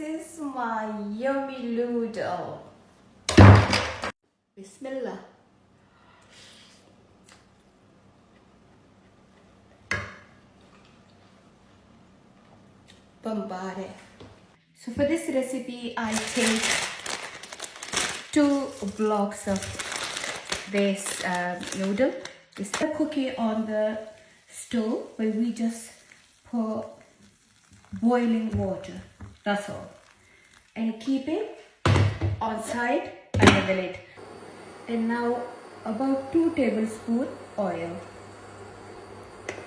is my yummy noodle. Bismillah. Bombarded. So for this recipe, I take 2 blocks of this noodle. We start cooking on the stove, but we just pour boiling water. That's all, and keep it on side under the lid. And now about 2 tablespoons oil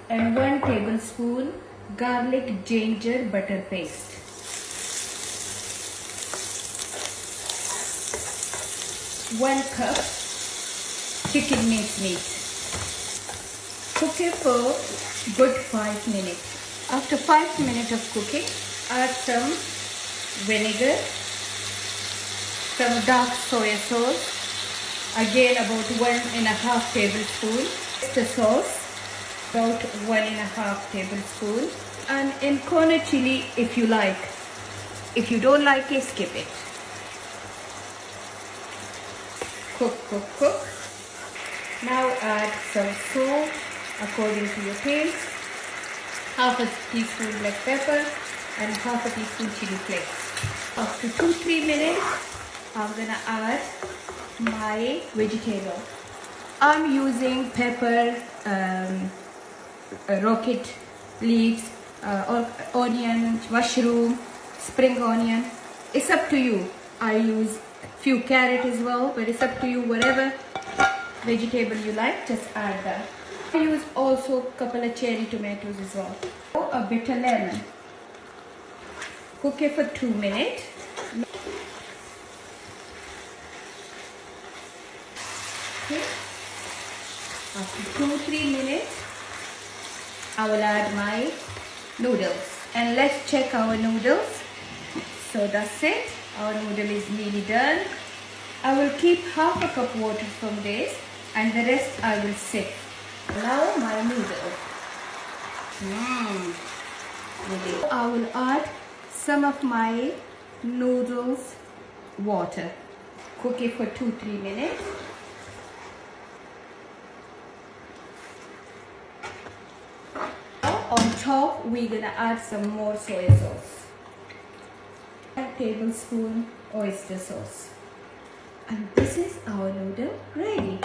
and 1 tablespoon garlic ginger butter paste. One cup chicken mince meat. Cook it for good 5 minutes. After 5 minutes of cooking, add some vinegar, some dark soy sauce, again about 1.5 tablespoon. The sauce, about 1.5 tablespoon, and in corner chili if you like. If you don't like it, skip it. Cook. Now add some salt according to your taste, half a teaspoon black pepper and half a teaspoon chili flakes. After 2-3 minutes, I'm gonna add my vegetable. I'm using pepper, rocket leaves, onion, mushroom, spring onion. It's up to you. I use few carrot as well, but it's up to you. Whatever vegetable you like, just add that. I use also a couple of cherry tomatoes as well. A bitter lemon. Cook it for 2 minutes. Okay. After 2-3 minutes, I will add my noodles, and let's check our noodles. So that's it. Our noodle is nearly done. I will keep half a cup water from this, and the rest I will sieve. Now my noodle. I will add some of my noodles water. Cook it for 2-3 minutes. On top, we're gonna add some more soy sauce. 1 tablespoon oyster sauce. And this is our noodle ready.